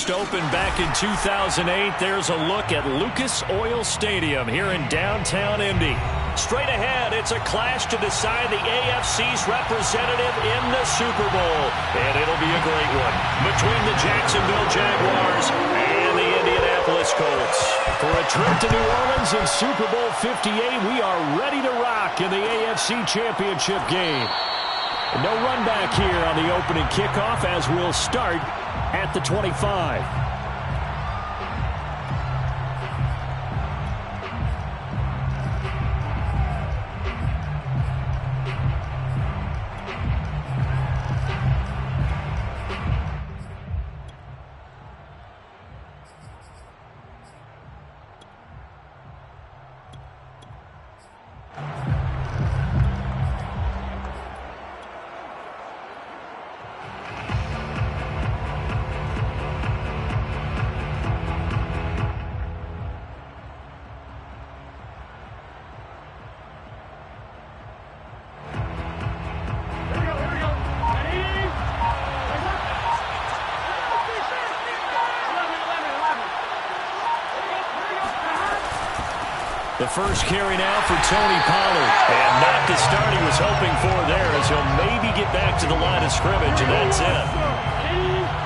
first opened back in 2008. There's a look at Lucas Oil Stadium here in downtown Indy. Straight ahead, it's a clash to decide the AFC's representative in the Super Bowl. And it'll be a great one between the Jacksonville Jaguars and the Indianapolis Colts. For a trip to New Orleans in Super Bowl 58, we are ready to rock in the AFC Championship game. No run back here on the opening kickoff as we'll start at the 25. The first carry now for Tony Pollard. And not the start he was hoping for there, as he'll maybe get back to the line of scrimmage, and that's it.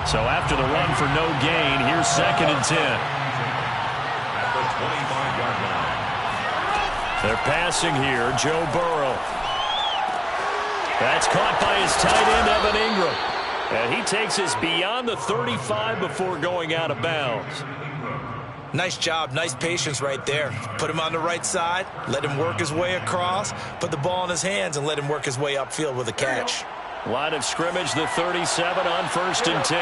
So after the run for no gain, here's 2nd and 10. At the 25-yard line. They're passing here, Joe Burrow. That's caught by his tight end, Evan Ingram. And he takes us beyond the 35 before going out of bounds. Nice job, nice patience right there. Put him on the right side, let him work his way across, put the ball in his hands, and let him work his way upfield with a catch. Line of scrimmage, the 37 on 1st and 10.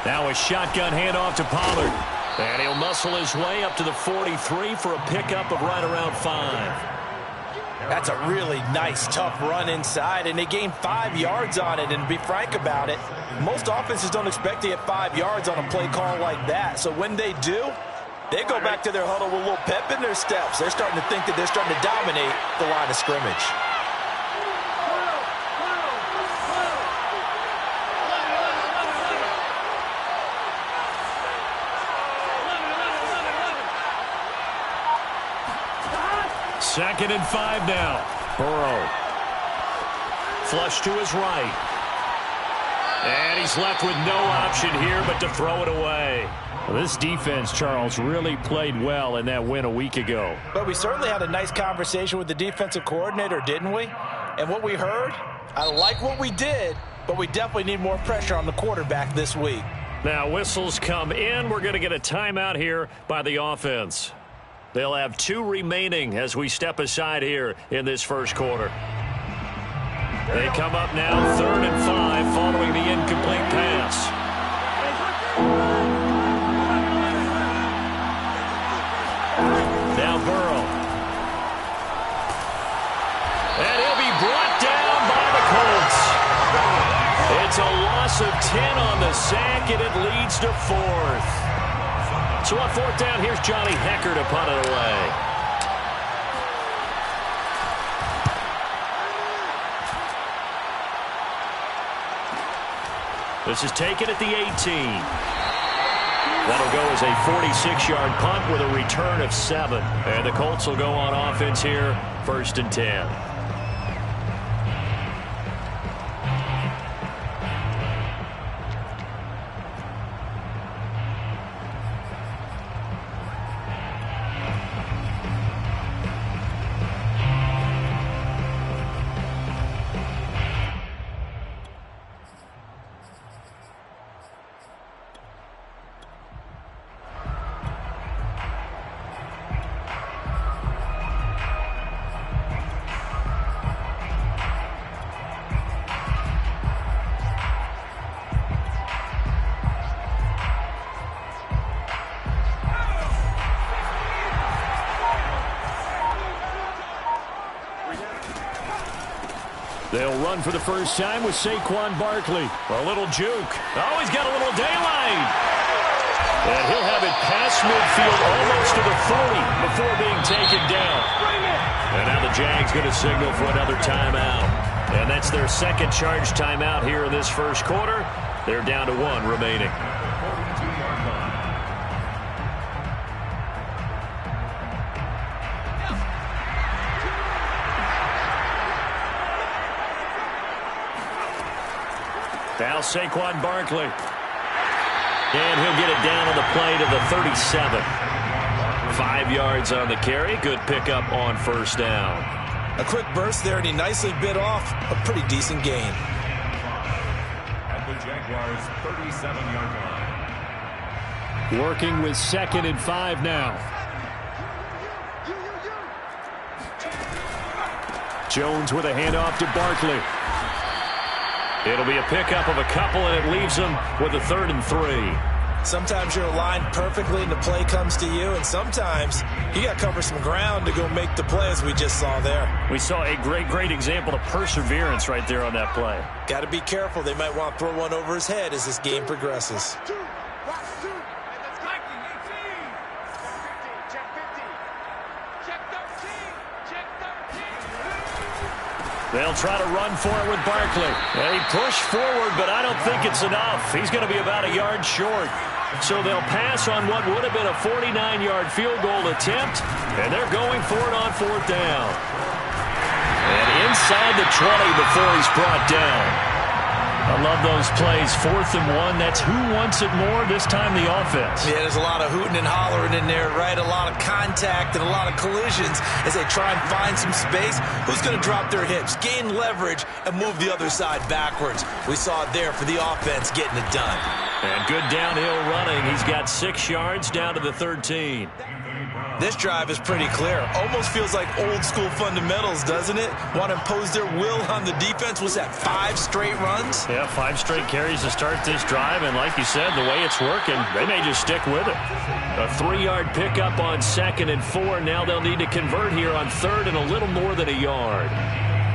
Now a shotgun handoff to Pollard. And he'll muscle his way up to the 43 for a pickup of right around 5. That's a really nice, tough run inside, and they gained 5 yards on it. And to be frank about it, most offenses don't expect to get 5 yards on a play call like that. So when they do, they go back to their huddle with a little pep in their steps. They're starting to think that they're starting to dominate the line of scrimmage. Second and 5 now. Burrow. Flush to his right. And he's left with no option here but to throw it away. Well, this defense, Charles, really played well in that win a week ago. But we certainly had a nice conversation with the defensive coordinator, didn't we? And what we heard, I like what we did, but we definitely need more pressure on the quarterback this week. Now whistles come in. We're going to get a timeout here by the offense. They'll have 2 remaining as we step aside here in this first quarter. They come up now 3rd and 5 following the incomplete pass. Now Burrow. And he'll be brought down by the Colts. It's a loss of 10 on the sack, and it leads to 4th. So on 4th down, here's Johnny Hekker to punt it away. This is taken at the 18. That'll go as a 46-yard punt with a return of 7. And the Colts will go on offense here, 1st and 10. They'll run for the first time with Saquon Barkley. A little juke. Oh, he's got a little daylight. And he'll have it past midfield almost to the 40 before being taken down. And now the Jags going to signal for another timeout. And that's their second charge timeout here in this first quarter. They're down to 1 remaining. Now Saquon Barkley. And he'll get it down on the play to the 37. 5 yards on the carry. Good pickup on first down. A quick burst there, and he nicely bit off a pretty decent gain. At the Jaguars' 37-yard line. Working with 2nd and 5 now. Jones with a handoff to Barkley. It'll be a pickup of a couple, and it leaves them with a 3rd and 3. Sometimes you're aligned perfectly and the play comes to you, and sometimes you got to cover some ground to go make the play, as we just saw there. We saw a great example of perseverance right there on that play. Got to be careful. They might want to throw one over his head as this game progresses. They'll try to run for it with Barkley. And he pushed forward, but I don't think it's enough. He's going to be about a yard short. So they'll pass on what would have been a 49-yard field goal attempt, and they're going for it on 4th down. And inside the 20 before he's brought down. I love those plays. 4th and 1. That's who wants it more, this time the offense. Yeah, there's a lot of hooting and hollering in there, right? A lot of contact and a lot of collisions as they try and find some space. Who's going to drop their hips, gain leverage, and move the other side backwards? We saw it there for the offense getting it done. And good downhill running. He's got 6 yards down to the 13. This drive is pretty clear. Almost feels like old school fundamentals, doesn't it? Want to impose their will on the defense. Was that 5 straight runs? Yeah, 5 straight carries to start this drive, and like you said, the way it's working, they may just stick with it. A 3-yard pickup on 2nd and 4. Now they'll need to convert here on 3rd and a little more than a yard.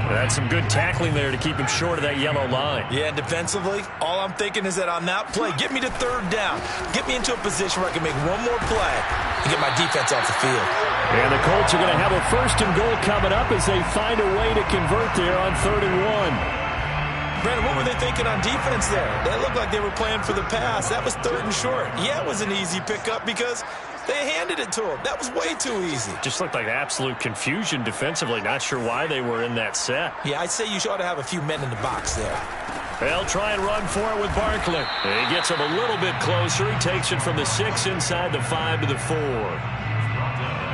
That's some good tackling there to keep him short of that yellow line. Yeah, and defensively, all I'm thinking is that on that play, get me to 3rd down. Get me into a position where I can make one more play and get my defense off the field. And the Colts are going to have a 1st and goal coming up as they find a way to convert there on 3rd and 1. Brandon, what were they thinking on defense there? That looked like they were playing for the pass. That was 3rd and short. Yeah, it was an easy pickup because they handed it to him. That was way too easy. Just looked like absolute confusion defensively. Not sure why they were in that set. Yeah, I'd say you ought to have a few men in the box there. They'll try and run for it with Barkley. He gets him a little bit closer. He takes it from the 6 inside the 5 to the 4.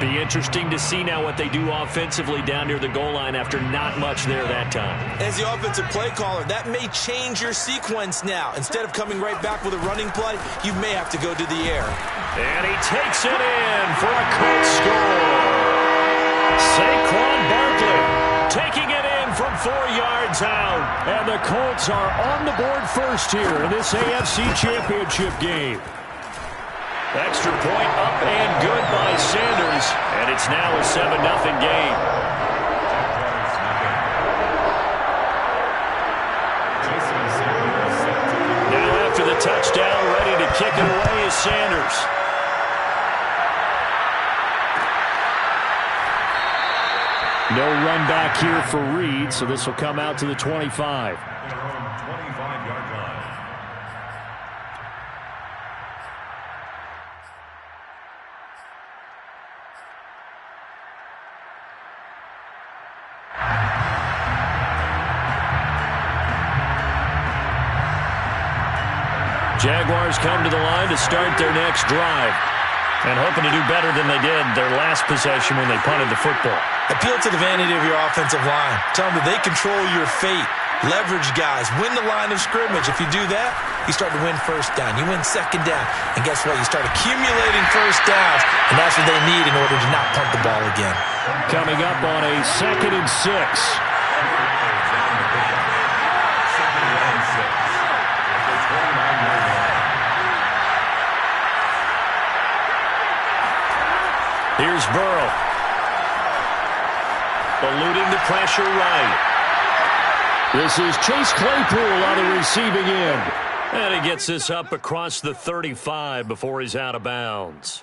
Be interesting to see now what they do offensively down near the goal line after not much there that time. As the offensive play caller, that may change your sequence now. Instead of coming right back with a running play, you may have to go to the air. And he takes it in for a Colts score. Saquon Barkley taking it in from 4 yards out. And the Colts are on the board first here in this AFC Championship game. Extra point up and good by Sanders. And it's now a 7-0 game. Now after the touchdown, ready to kick it away is Sanders. No run back here for Reed, so this will come out to the 25. Jaguars come to the line to start their next drive. And hoping to do better than they did their last possession when they punted the football. Appeal to the vanity of your offensive line. Tell them that they control your fate. Leverage guys. Win the line of scrimmage. If you do that, you start to win 1st down. You win 2nd down. And guess what? You start accumulating 1st downs. And that's what they need in order to not punt the ball again. Coming up on a 2nd and 6. Here's Burrow. Eluding the pressure right. This is Chase Claypool on the receiving end. And he gets this up across the 35 before he's out of bounds.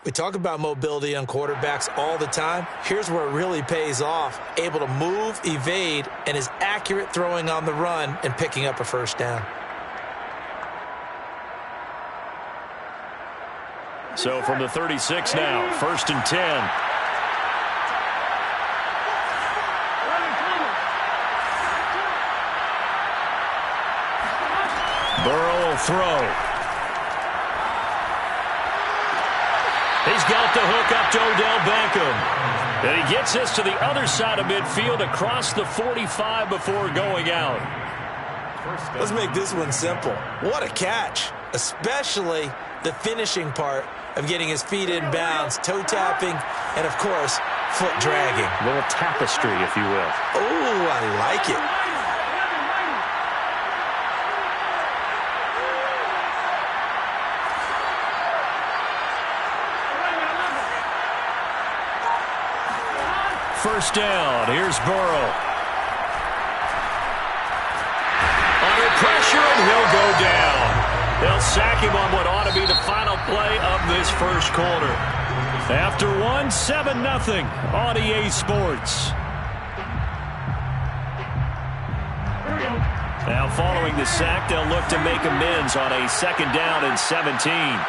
We talk about mobility on quarterbacks all the time. Here's where it really pays off. Able to move, evade, and is accurate throwing on the run and picking up a first down. So from the 36 now, 1st and 10. Burrow will throw. He's got the hook up to Odell Beckham. And he gets this to the other side of midfield across the 45 before going out. Let's make this one simple. What a catch, especially the finishing part of getting his feet in bounds, toe tapping, and, of course, foot dragging. A little tapestry, if you will. Oh, I like it. First down. Here's Burrow. Under pressure, and he'll go down. They'll sack him on what ought to be the final play of this first quarter. After one, 7-0 on EA Sports. Now following the sack, they'll look to make amends on a 2nd down and 17.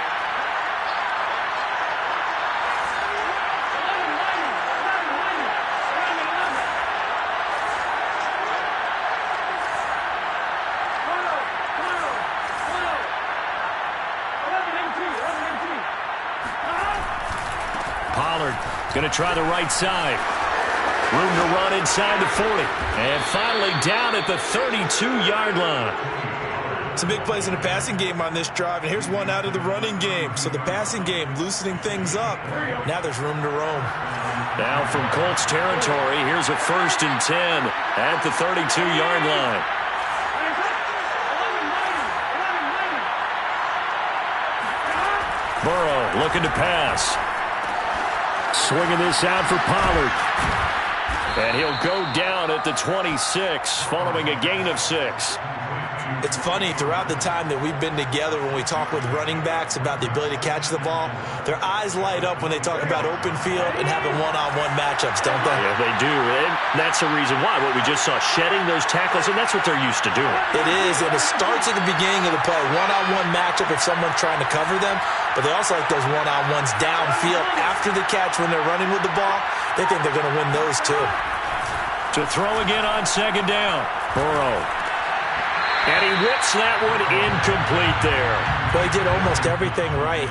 Going to try the right side. Room to run inside the 40. And finally down at the 32-yard line. Some big plays in the passing game on this drive, and here's one out of the running game. So the passing game loosening things up. Now there's room to roam. Now from Colts territory, here's a 1st and 10 at the 32-yard line. Burrow looking to pass. Swinging this out for Pollard. And he'll go down at the 26 following a gain of 6. It's funny, throughout the time that we've been together, when we talk with running backs about the ability to catch the ball, their eyes light up when they talk about open field and having one-on-one matchups, don't they? Yeah, they do. And that's the reason why. What we just saw, shedding those tackles, and that's what they're used to doing. It is, and it starts at the beginning of the play. One-on-one matchup if someone's trying to cover them, but they also like those one-on-ones downfield after the catch when they're running with the ball. They think they're going to win those too. To throw again on 2nd down. Burrow. And he whips that one incomplete there. Well, he did almost everything right.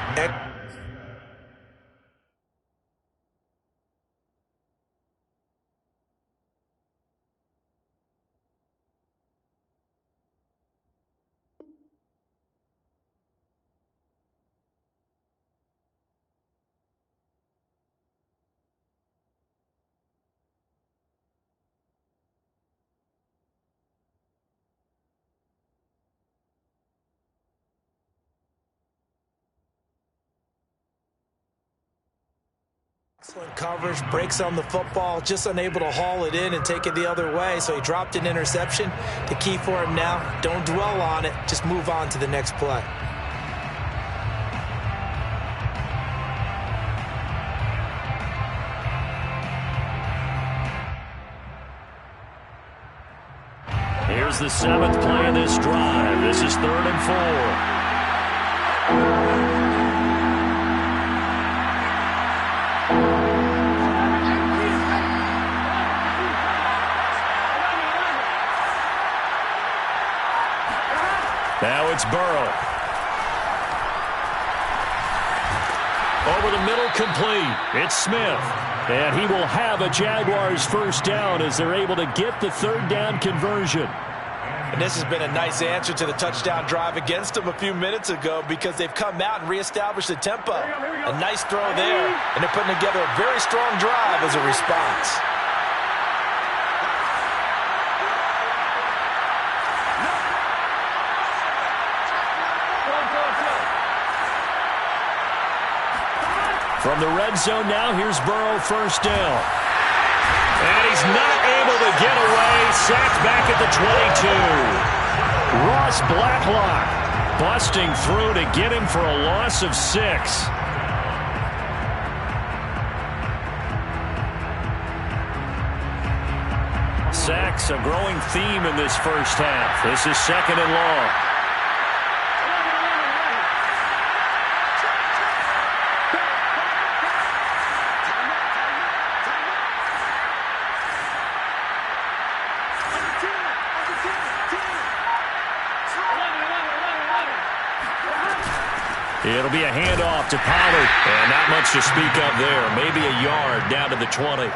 Excellent coverage, breaks on the football, just unable to haul it in and take it the other way, so he dropped an interception. The key for him now, don't dwell on it, just move on to the next play. Here's the 7th play of this drive. This is 3rd and 4. Now it's Burrow. Over the middle, complete. It's Smith. And he will have a Jaguars first down as they're able to get the 3rd down conversion. And this has been a nice answer to the touchdown drive against them a few minutes ago because they've come out and reestablished the tempo. A nice throw there, and they're putting together a very strong drive as a response. From the red zone now, here's Burrow, first down. And he's not able to get away. Sacked back at the 22. Ross Blacklock busting through to get him for a loss of 6. Sacks, a growing theme in this first half. This is 2nd and long. It'll be a handoff to Pollard. And not much to speak of there. Maybe a yard down to the 20.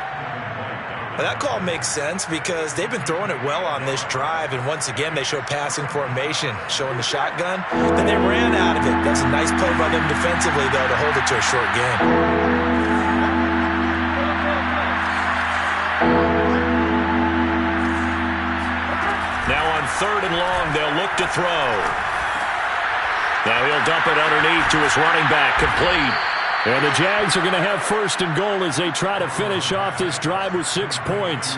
That call makes sense because they've been throwing it well on this drive, and once again they show passing formation, showing the shotgun. Then they ran out of it. That's a nice play by them defensively, though, to hold it to a short game. Now on 3rd and long, they'll look to throw. Now he'll dump it underneath to his running back, complete. And the Jags are going to have 1st and goal as they try to finish off this drive with 6 points.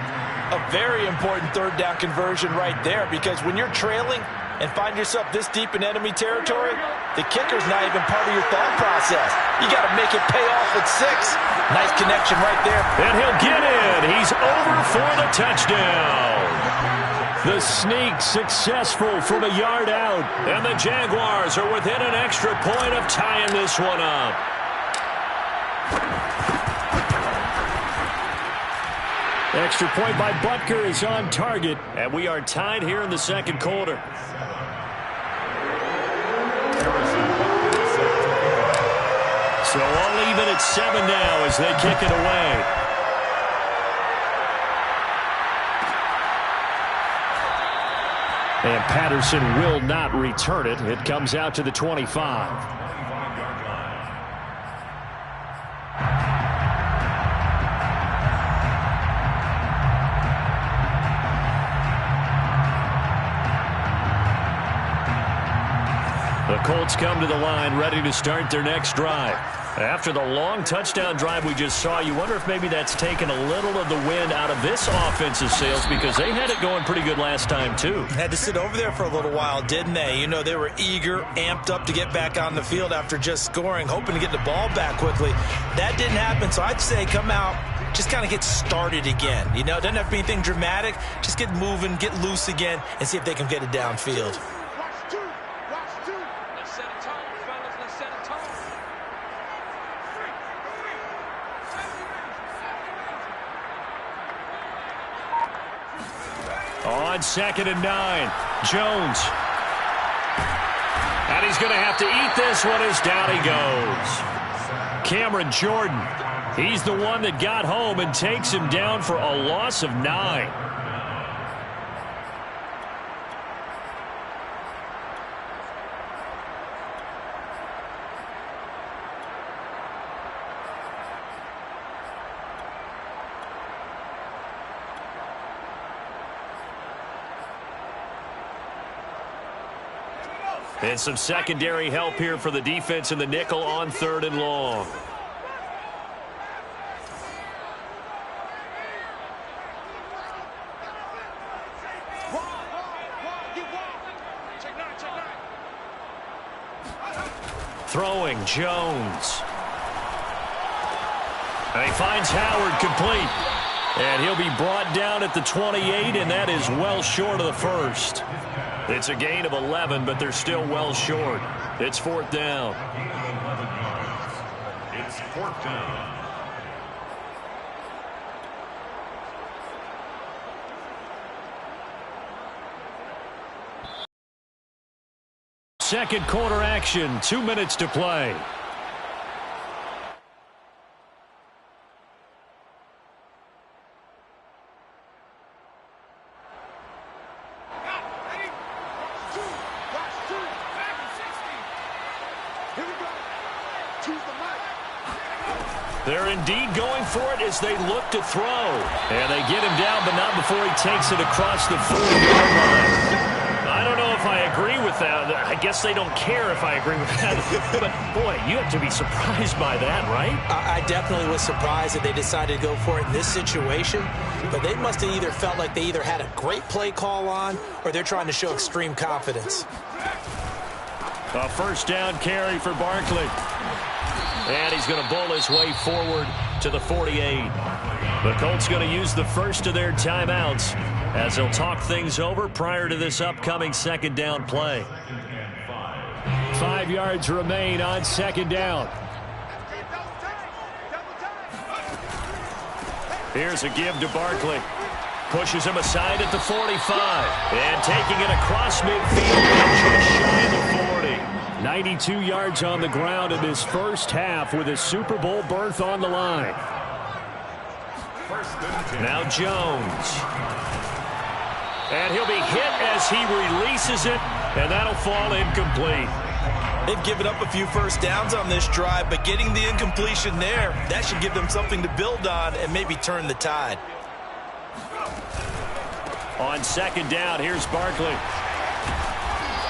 A very important 3rd down conversion right there, because when you're trailing and find yourself this deep in enemy territory, the kicker's not even part of your thought process. You got to make it pay off at 6. Nice connection right there. And he'll get in. He's over for the touchdown. The sneak successful from a yard out. And the Jaguars are within an extra point of tying this one up. Extra point by Butker is on target, and we are tied here in the 2nd quarter. So all even at 7 now as they kick it away. And Patterson will not return it. It comes out to the 25. The Colts come to the line ready to start their next drive. After the long touchdown drive we just saw, you wonder if maybe that's taken a little of the wind out of this offensive sails, because they had it going pretty good last time too. Had to sit over there for a little while, didn't they? You know, they were eager, amped up to get back on the field after just scoring, hoping to get the ball back quickly. That didn't happen, so I'd say come out, just kind of get started again. You know, it doesn't have to be anything dramatic. Just get moving, get loose again, and see if they can get it downfield. On 2nd and 9, Jones. And he's going to have to eat this one as down he goes. Cameron Jordan, he's the one that got home and takes him down for a loss of 9. And some secondary help here for the defense in the nickel on 3rd and long. Throwing, Jones. And he finds Howard complete. And he'll be brought down at the 28, and that is well short of the 1st. It's a gain of 11, but they're still well short. It's 4th down. It's 4th down. Second quarter action, 2 minutes to play. They're indeed going for it as they look to throw. And they get him down, but not before he takes it across the 40-yard line. I don't know if if I agree with that. I guess they don't care if I agree with that. But, boy, you have to be surprised by that, right? I definitely was surprised that they decided to go for it in this situation. But they must have either felt like they either had a great play call on or they're trying to show extreme confidence. A first down carry for Barkley. And he's going to bowl his way forward to the 48. The Colts going to use the first of their timeouts as they'll talk things over prior to this upcoming second down play. 5 yards remain on second down. Here's a give to Barkley. Pushes him aside at the 45. And taking it across midfield just shy of the 40. 92 yards on the ground in this first half with a Super Bowl berth on the line. Now Jones. And he'll be hit as he releases it, and that'll fall incomplete. They've given up a few first downs on this drive, but getting the incompletion there, that should give them something to build on and maybe turn the tide. On second down, here's Barkley.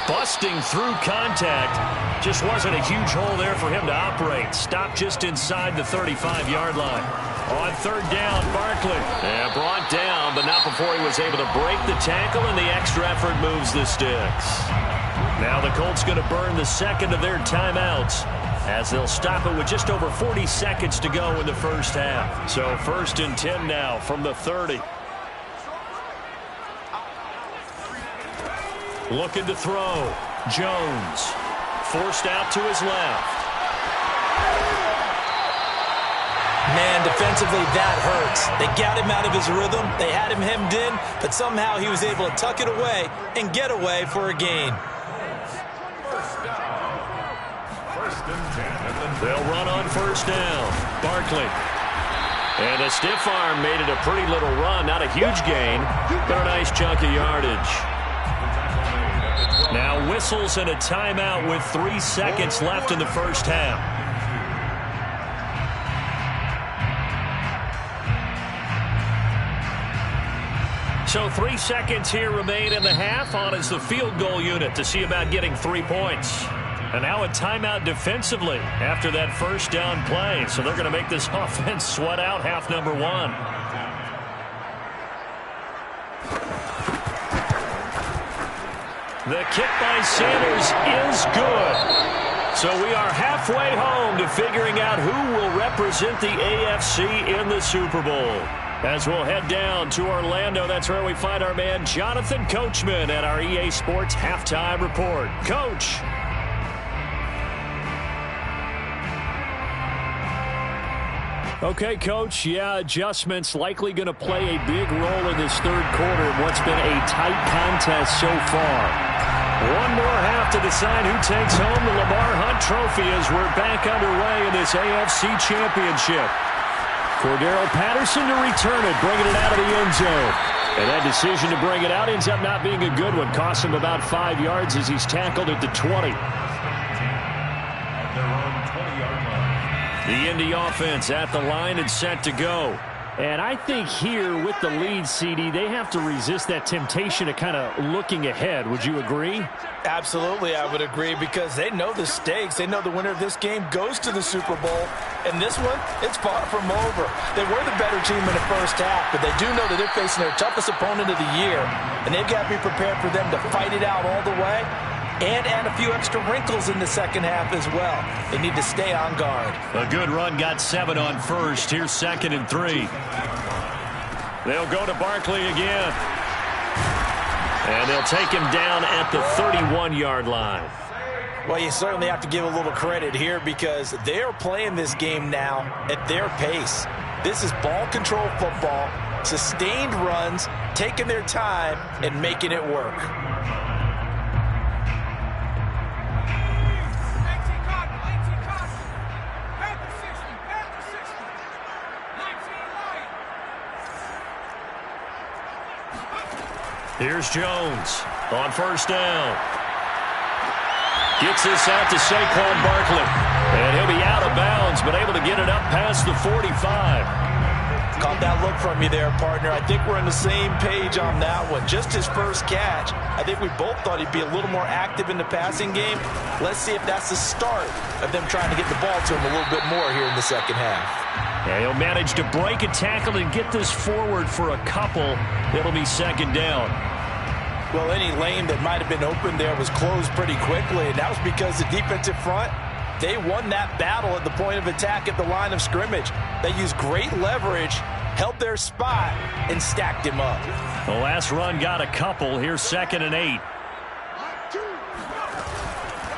Busting through contact. Just wasn't a huge hole there for him to operate. Stopped just inside the 35-yard line. On third down, Barkley. And brought down, but not before he was able to break the tackle, and the extra effort moves the sticks. Now the Colts going to burn the second of their timeouts as they'll stop it with just over 40 seconds to go in the first half. So 1st and 10 now from the 30. Looking to throw. Jones. Forced out to his left. Man, defensively, that hurts. They got him out of his rhythm. They had him hemmed in, but somehow he was able to tuck it away and get away for a gain. They'll run on first down. Barkley. And a stiff arm made it a pretty little run. Not a huge gain, but a nice chunk of yardage. Now whistles and a timeout with 3 seconds left in the first half. So 3 seconds here remain in the half. On is the field goal unit to see about getting 3 points. And now a timeout defensively after that first down play. So they're going to make this offense sweat out half number 1. The kick by Sanders is good. So we are halfway home to figuring out who will represent the AFC in the Super Bowl. As we'll head down to Orlando, that's where we find our man Jonathan Coachman at our EA Sports Halftime Report. Coach. Okay, Coach, adjustments likely going to play a big role in this third quarter in what's been a tight contest so far. One more half to decide who takes home the Lamar Hunt Trophy as we're back underway in this AFC Championship. Cordero Patterson to return it, bringing it out of the end zone. And that decision to bring it out ends up not being a good one. Costs him about 5 yards as he's tackled at the 20. The Indy offense at the line and set to go. And I think here with the lead, CD, they have to resist that temptation of kind of looking ahead. Would you agree? Absolutely, I would agree, because they know the stakes. They know the winner of this game goes to the Super Bowl. And this one, it's far from over. They were the better team in the first half, but they do know that they're facing their toughest opponent of the year. And they've got to be prepared for them to fight it out all the way and add a few extra wrinkles in the second half as well. They need to stay on guard. A good run, got 7 on first. Here's 2nd and 3. They'll go to Barkley again. And they'll take him down at the 31-yard line. Well, you certainly have to give a little credit here because they're playing this game now at their pace. This is ball control football, sustained runs, taking their time, and making it work. Here's Jones on first down. Gets this out to Saquon Barkley. And he'll be out of bounds, but able to get it up past the 45. Caught that look from you there, partner. I think we're on the same page on that one. Just his first catch. I think we both thought he'd be a little more active in the passing game. Let's see if that's the start of them trying to get the ball to him a little bit more here in the second half. Yeah, he'll manage to break a tackle and get this forward for a couple. It'll be second down. Well, any lane that might have been open there was closed pretty quickly, and that was because the defensive front, they won that battle at the point of attack at the line of scrimmage. They used great leverage, held their spot, and stacked him up. The last run got a couple. Here's 2nd and 8.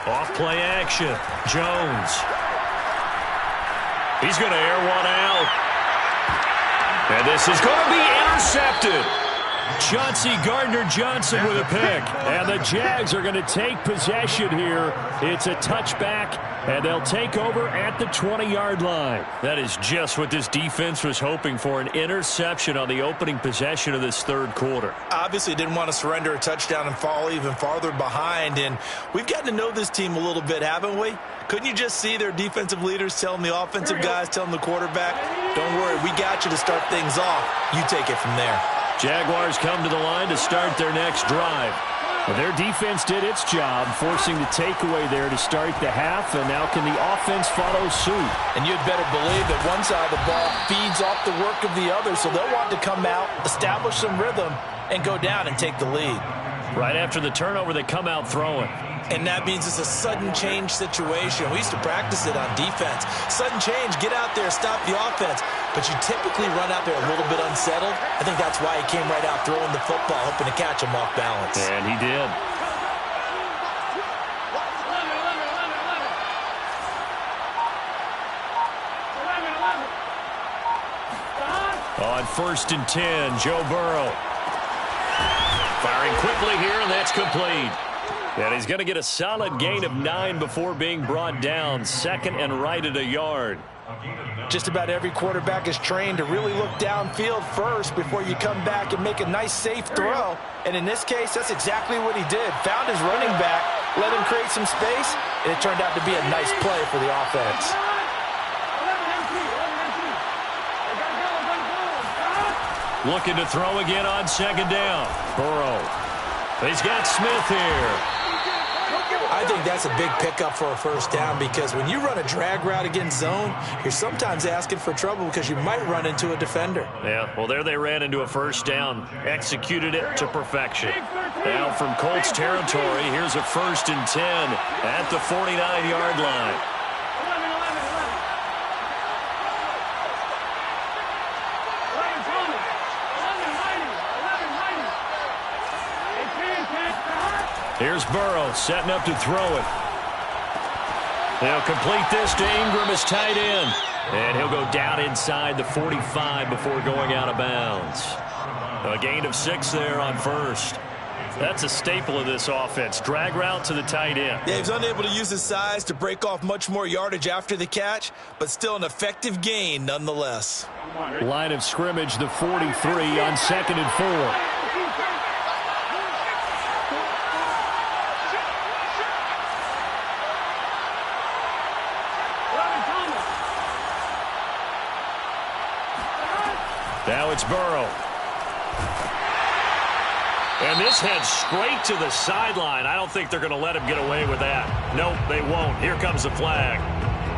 Off play action. Jones. He's going to air one out. And this is going to be intercepted. Chauncey Gardner-Johnson with a pick. And the Jags are going to take possession here. It's a touchback, and they'll take over at the 20-yard line. That is just what this defense was hoping for, an interception on the opening possession of this third quarter. Obviously didn't want to surrender a touchdown and fall even farther behind, and we've gotten to know this team a little bit, haven't we? Couldn't you just see their defensive leaders telling the offensive guys, telling the quarterback, don't worry, we got you to start things off. You take it from there. Jaguars come to the line to start their next drive. Well, their defense did its job, forcing the takeaway there to start the half, and now can the offense follow suit? And you'd better believe that one side of the ball feeds off the work of the other, so they'll want to come out, establish some rhythm, and go down and take the lead. Right after the turnover, they come out throwing. And that means it's a sudden change situation. We used to practice it on defense. Sudden change, get out there, stop the offense. But you typically run out there a little bit unsettled. I think that's why he came right out throwing the football, hoping to catch him off balance. And he did. On 1st and 10, Joe Burrow. Firing quickly here, and that's complete. And he's going to get a solid gain of 9 before being brought down. 2nd and right at a yard. Just about every quarterback is trained to really look downfield first before you come back and make a nice, safe throw. And in this case, that's exactly what he did. Found his running back, let him create some space, and it turned out to be a nice play for the offense. Looking to throw again on 2nd down. Burrow. He's got Smith here. I think that's a big pickup for a first down, because when you run a drag route against zone, you're sometimes asking for trouble because you might run into a defender. Yeah, well, there they ran into a first down. Executed it to perfection. Now from Colts territory, here's a 1st and 10 at the 49-yard line. Here's Burrow setting up to throw it. They'll complete this to Ingram as tight end. And he'll go down inside the 45 before going out of bounds. A gain of 6 there on 1st. That's a staple of this offense. Drag route to the tight end. Yeah, he's unable to use his size to break off much more yardage after the catch, but still an effective gain nonetheless. Line of scrimmage, the 43 on 2nd and 4. Now it's Burrow. And this heads straight to the sideline. I don't think they're going to let him get away with that. Nope, they won't. Here comes the flag.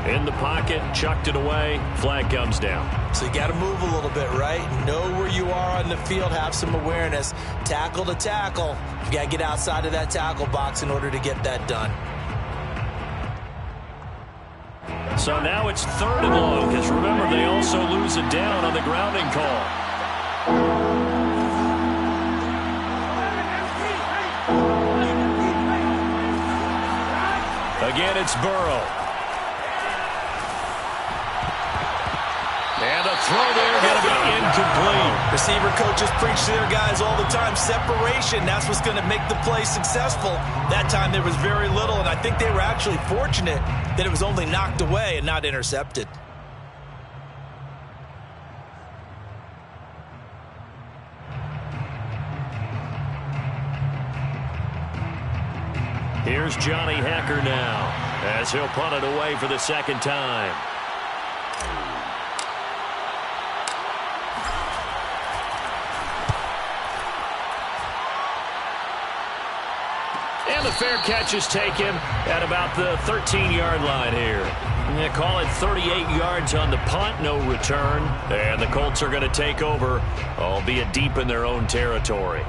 In the pocket, chucked it away. Flag comes down. So you got to move a little bit, right? Know where you are on the field, have some awareness. Tackle to tackle. You got to get outside of that tackle box in order to get that done. So now it's 3rd and long, because remember, they also lose it down on the grounding call. Again, it's Burrow. And a throw there going to be incomplete. Receiver coaches preach to their guys all the time. Separation, that's what's going to make the play successful. That time there was very little, and I think they were actually fortunate that it was only knocked away and not intercepted. Here's Johnny Hekker now, as he'll punt it away for the 2nd time. fair catch is taken at about the 13-yard line here. They call it 38 yards on the punt, no return. And the Colts are going to take over, albeit deep in their own territory.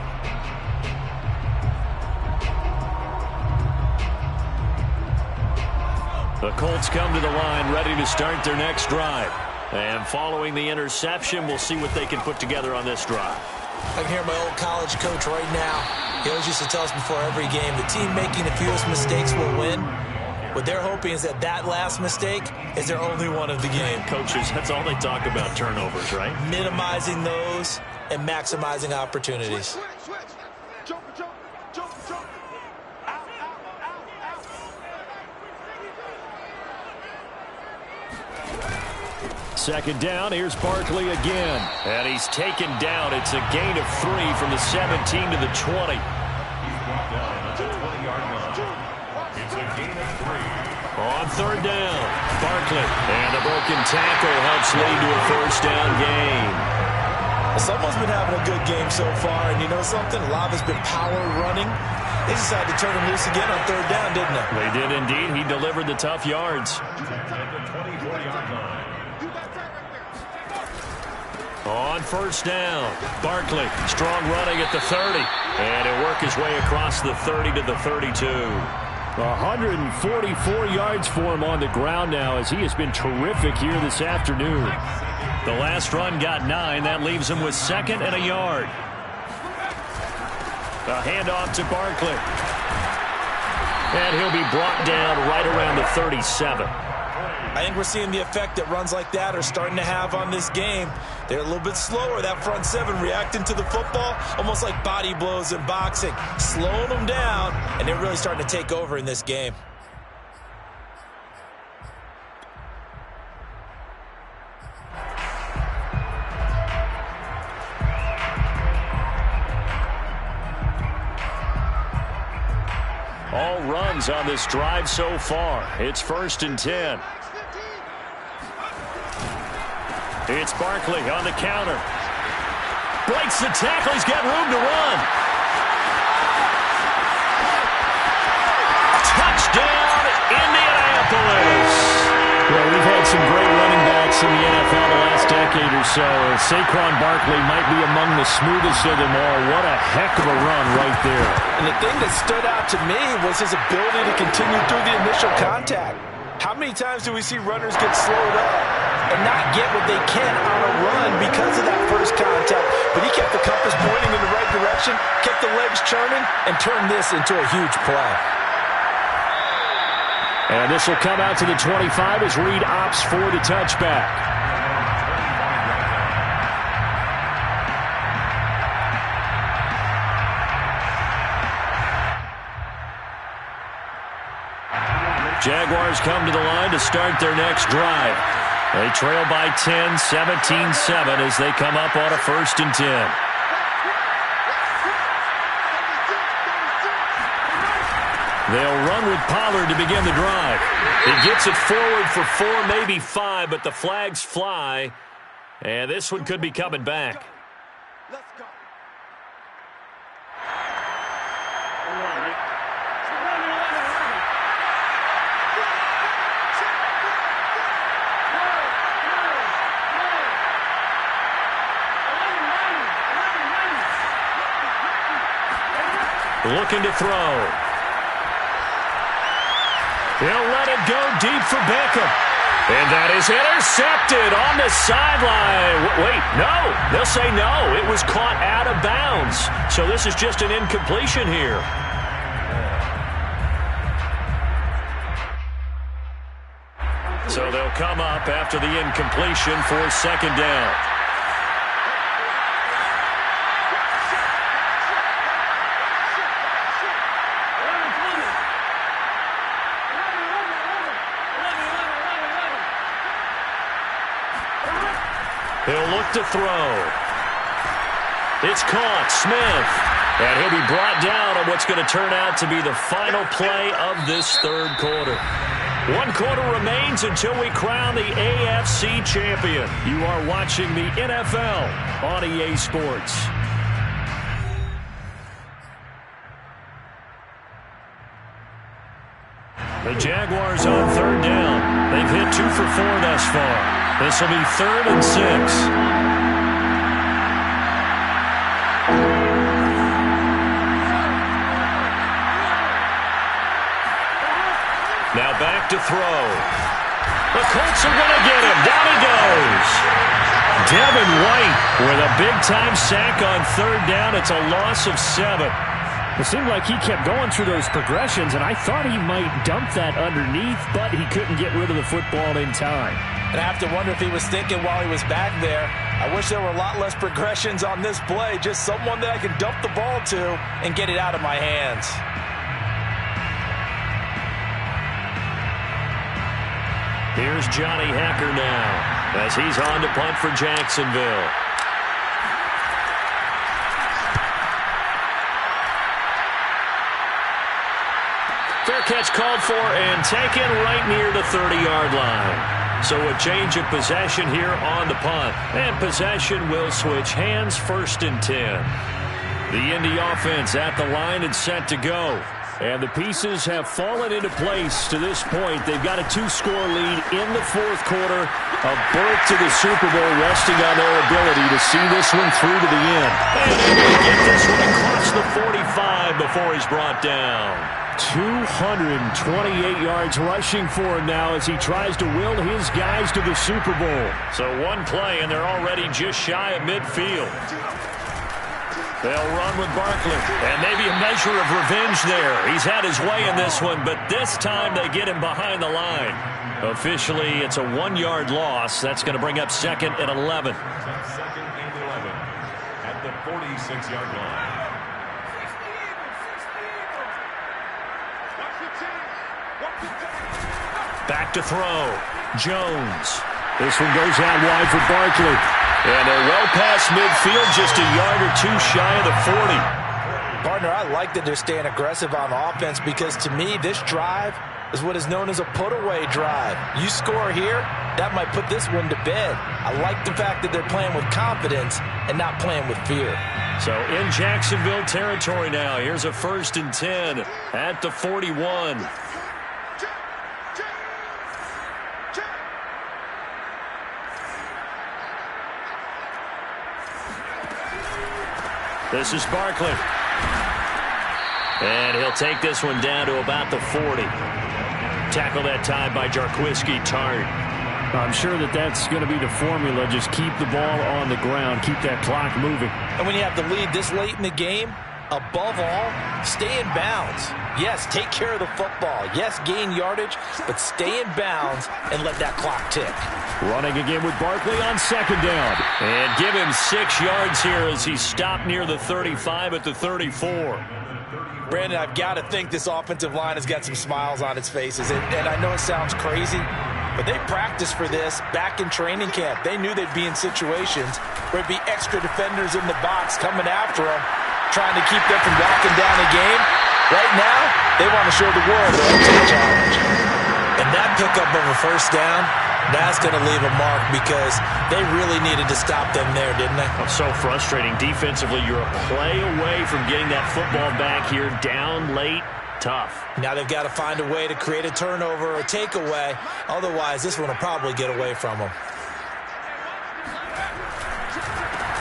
The Colts come to the line, ready to start their next drive. And following the interception, we'll see what they can put together on this drive. I can hear my old college coach right now. He always used to tell us before every game, the team making the fewest mistakes will win. What they're hoping is that last mistake is their only one of the game. Coaches, that's all they talk about, turnovers, right? Minimizing those and maximizing opportunities. Second down, here's Barkley again. And he's taken down. It's a gain of 3 from the 17 to the 20. He's brought down at the 20-yard line. It's a gain of 3. On third down, Barkley. And the broken tackle helps lead to a first down gain. Someone's been having a good game so far, and you know something? A lot has been power running. They decided to turn him loose again on third down, didn't they? They did indeed. He delivered the tough yards. At the 24-yard line. On first down, Barkley, strong running at the 30. And he'll work his way across the 30 to the 32. 144 yards for him on the ground now, as he has been terrific here this afternoon. The last run got 9. That leaves him with 2nd and a yard. A handoff to Barkley. And he'll be brought down right around the 37. I think we're seeing the effect that runs like that are starting to have on this game. They're a little bit slower, that front seven, reacting to the football, almost like body blows in boxing, slowing them down, and they're really starting to take over in this game. All runs on this drive so far. It's 1st and 10. It's Barkley on the counter. Breaks the tackle. He's got room to run. Touchdown, Indianapolis. Well, we've had some great running backs in the NFL the last decade or so. Saquon Barkley might be among the smoothest of them all. What a heck of a run right there. And the thing that stood out to me was his ability to continue through the initial contact. How many times do we see runners get slowed up and not get what they can on a run because of that first contact? But he kept the compass pointing in the right direction, kept the legs churning, and turned this into a huge play. And this will come out to the 25 as Reed opts for the touchback. Jaguars come to the line to start their next drive. They trail by 10, 17-7 as they come up on a 1st and 10. They'll run with Pollard to begin the drive. He gets it forward for 4, maybe 5, but the flags fly. And this one could be coming back. Let's go. Looking to throw. He'll let it go deep for Beckham. And that is intercepted on the sideline. Wait, no. They'll say no. It was caught out of bounds. So this is just an incompletion here. So they'll come up after the incompletion for 2nd down. He'll look to throw. It's caught. Smith. And he'll be brought down on what's going to turn out to be the final play of this 3rd quarter. 1 quarter remains until we crown the AFC champion. You are watching the NFL on EA Sports. The Jaguars on third down. They've hit 2 for 4 thus far. This will be 3rd and 6. Now back to throw. The Colts are going to get him. Down he goes. Devin White with a big-time sack on 3rd down. It's a loss of 7. It seemed like he kept going through those progressions, and I thought he might dump that underneath, but he couldn't get rid of the football in time. And I have to wonder if he was thinking while he was back there, I wish there were a lot less progressions on this play, just someone that I can dump the ball to and get it out of my hands. Here's Johnny Hacker now as he's on to punt for Jacksonville. Fair catch called for and taken right near the 30-yard line. So a change of possession here on the punt. And possession will switch hands, 1st and 10. The Indy offense at the line and set to go. And the pieces have fallen into place to this point. They've got a 2-score lead in the 4th quarter. A berth to the Super Bowl resting on their ability to see this one through to the end. And able to get this one across the 45 before he's brought down. 228 yards rushing for him now as he tries to will his guys to the Super Bowl. So one play and they're already just shy of midfield. They'll run with Barkley. And maybe a measure of revenge there. He's had his way in this one, but this time they get him behind the line. Officially, it's a 1-yard loss. That's going to bring up 2nd and 11. 2nd and 11 at the 46-yard line. Back to throw. Jones. This one goes out wide for Barkley. And they're well past midfield, just a yard or 2 shy of the 40. Partner, I like that they're staying aggressive on offense because to me, this drive is what is known as a put-away drive. You score here, that might put this one to bed. I like the fact that they're playing with confidence and not playing with fear. So in Jacksonville territory now, here's a 1st and 10 at the 41. This is Barkley. And he'll take this one down to about the 40. Tackle that time by Jarquiski Tartt. I'm sure that that's going to be the formula. Just keep the ball on the ground. Keep that clock moving. And when you have the lead this late in the game, above all, stay in bounds. Yes, take care of the football. Yes, gain yardage, but stay in bounds and let that clock tick. Running again with Barkley on 2nd down. And give him 6 yards here as he stopped near the 35 at the 34. Brandon, I've got to think this offensive line has got some smiles on its faces. And I know it sounds crazy, but they practiced for this back in training camp. They knew they'd be in situations where it'd be extra defenders in the box coming after them, trying to keep them from walking down the game. Right now, they want to show the world they're up to the challenge. And that pickup of a 1st down, that's going to leave a mark because they really needed to stop them there, didn't they? Oh, so frustrating. Defensively, you're a play away from getting that football back here down late. Tough. Now they've got to find a way to create a turnover or a takeaway. Otherwise, this one will probably get away from them.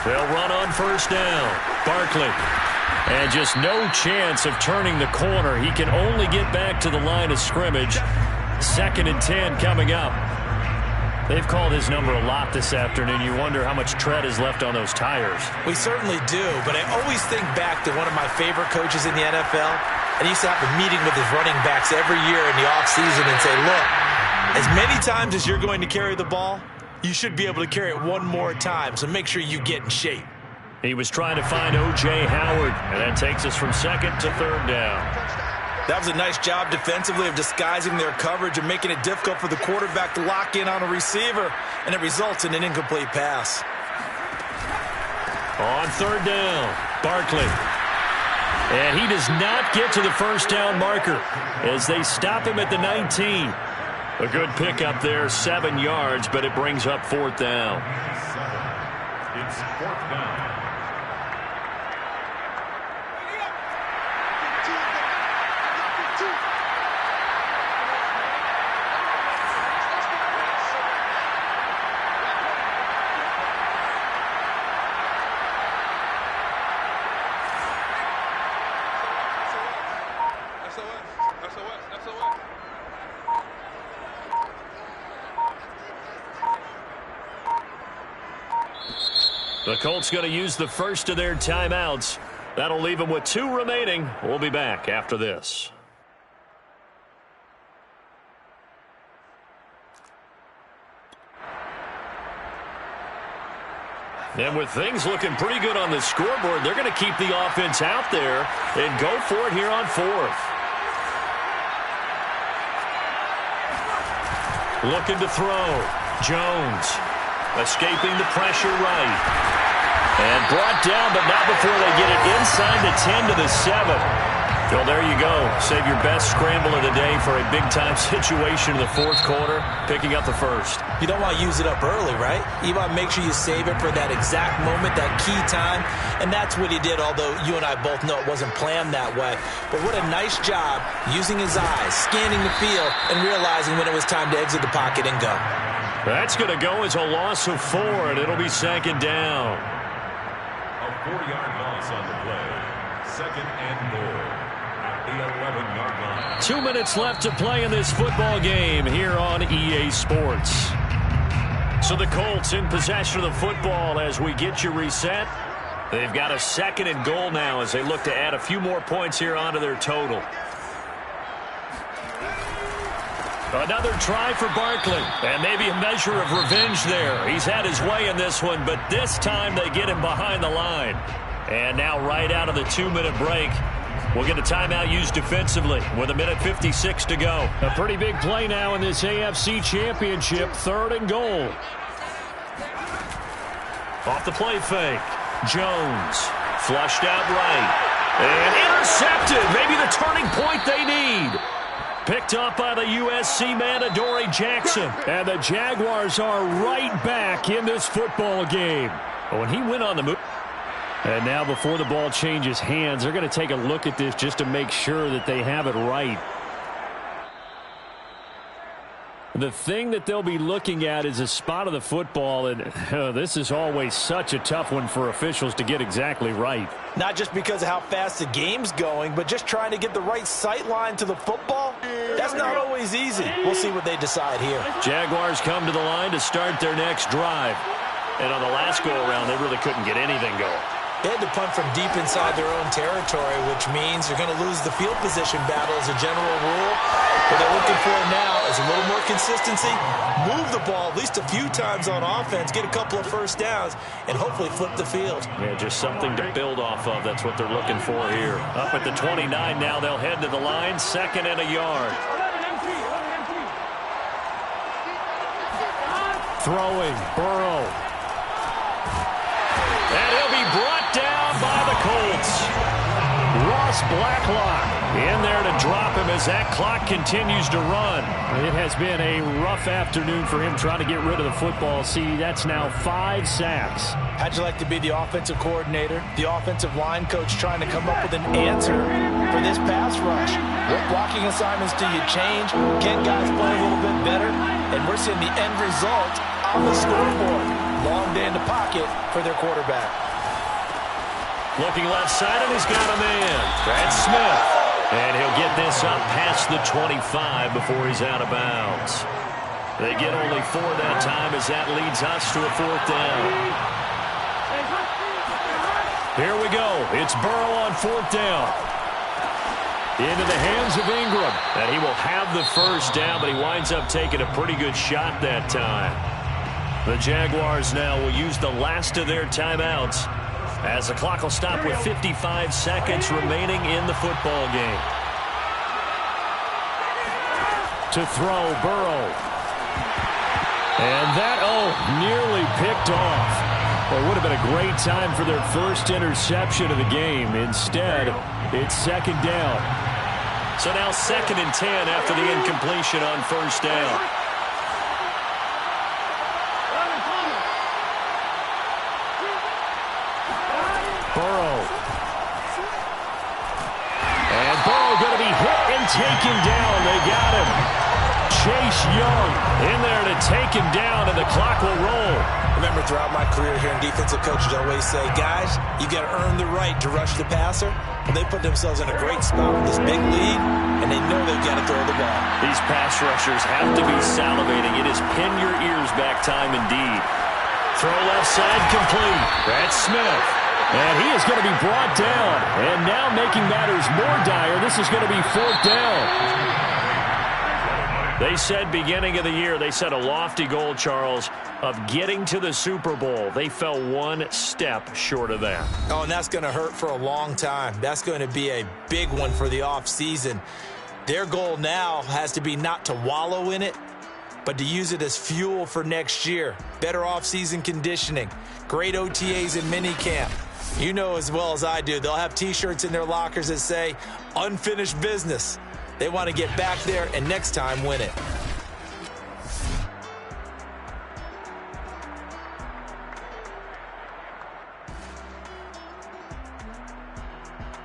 They'll run on 1st down. Barkley. And just no chance of turning the corner. He can only get back to the line of scrimmage. 2nd and 10 coming up. They've called his number a lot this afternoon. You wonder how much tread is left on those tires. We certainly do, but I always think back to one of my favorite coaches in the NFL. And he used to have a meeting with his running backs every year in the offseason and say, look, as many times as you're going to carry the ball, you should be able to carry it one more time, so make sure you get in shape. He was trying to find O.J. Howard, and that takes us from 2nd to 3rd down. That was a nice job defensively of disguising their coverage and making it difficult for the quarterback to lock in on a receiver, and it results in an incomplete pass. On 3rd down, Barkley. And he does not get to the 1st down marker as they stop him at the 19. A good pickup there, 7 yards, but it brings up 4th down. It's 4th down. The Colts going to use the first of their timeouts. That'll leave them with 2 remaining. We'll be back after this. And with things looking pretty good on the scoreboard, they're going to keep the offense out there and go for it here on 4th. Looking to throw. Jones escaping the pressure right. And brought down, but not before they get it inside the 10 to the 7. Well, there you go. Save your best scramble of the day for a big-time situation in the 4th quarter, picking up the first. You don't want to use it up early, right? You want to make sure you save it for that exact moment, that key time. And that's what he did, although you and I both know it wasn't planned that way. But what a nice job using his eyes, scanning the field, and realizing when it was time to exit the pocket and go. That's going to go as a loss of 4, and it'll be 2nd down. A 4-yard loss on the play. 2nd and goal at the 11-yard line. 2 minutes left to play in this football game here on EA Sports. So the Colts in possession of the football as we get you reset. They've got a 2nd and goal now as they look to add a few more points here onto their total. Another try for Barkley, and maybe a measure of revenge there. He's had his way in this one, but this time they get him behind the line. And now right out of the 2-minute break, we'll get a timeout used defensively with 1:56 to go. A pretty big play now in this AFC Championship, 3rd and goal. Off the play fake. Jones flushed out right. And intercepted. Maybe the turning point they need. Picked up by the USC man, Adoree Jackson. And the Jaguars are right back in this football game. When he went on the move. And now before the ball changes hands, they're going to take a look at this just to make sure that they have it right. The thing that they'll be looking at is a spot of the football, and this is always such a tough one for officials to get exactly right. Not just because of how fast the game's going, but just trying to get the right sight line to the football. That's not always easy. We'll see what they decide here. Jaguars come to the line to start their next drive. And on the last go-around, they really couldn't get anything going. They had to punt from deep inside their own territory, which means they're going to lose the field position battle as a general rule. What they're looking for now is a little more consistency, move the ball at least a few times on offense, get a couple of first downs, and hopefully flip the field. Yeah, just something to build off of. That's what they're looking for here. Up at the 29 now, they'll head to the line, 2nd and a yard. Throwing, Burrow. And he'll be brought down by the Colts. Ross Blacklock in there to drop him as that clock continues to run. It has been a rough afternoon for him trying to get rid of the football. See, that's now 5 sacks. How'd you like to be the offensive coordinator, the offensive line coach trying to come up with an answer for this pass rush? What blocking assignments do you change? Can guys play a little bit better? And we're seeing the end result on the scoreboard. Long day in the pocket for their quarterback. Looking left side, and he's got a man. Brad Smith. And he'll get this up past the 25 before he's out of bounds. They get only 4 that time as that leads us to a 4th down. Here we go. It's Burrow on 4th down. Into the hands of Ingram. And he will have the first down, but he winds up taking a pretty good shot that time. The Jaguars now will use the last of their timeouts as the clock will stop with 55 seconds remaining in the football game. To throw, Burrow. And that, nearly picked off. Well, it would have been a great time for their first interception of the game. Instead, it's 2nd down. So now 2nd and 10 after the incompletion on 1st down. Burrow. And Burrow going to be hit and taken down. They got him. Chase Young in there to take him down, and the clock will roll. Remember, throughout my career here in defensive coaches, I always say, guys, you got to earn the right to rush the passer. And they put themselves in a great spot with this big lead, and they know they've got to throw the ball. These pass rushers have to be salivating. It is pin your ears back time indeed. Throw left side complete. That's Smith. And he is going to be brought down. And now making matters more dire, this is going to be 4th down. They said beginning of the year, they set a lofty goal, Charles, of getting to the Super Bowl. They fell one step short of that. Oh, and that's going to hurt for a long time. That's going to be a big one for the offseason. Their goal now has to be not to wallow in it, but to use it as fuel for next year. Better offseason conditioning, great OTAs and minicamp. You know as well as I do, they'll have T-shirts in their lockers that say, unfinished business. They want to get back there and next time win it.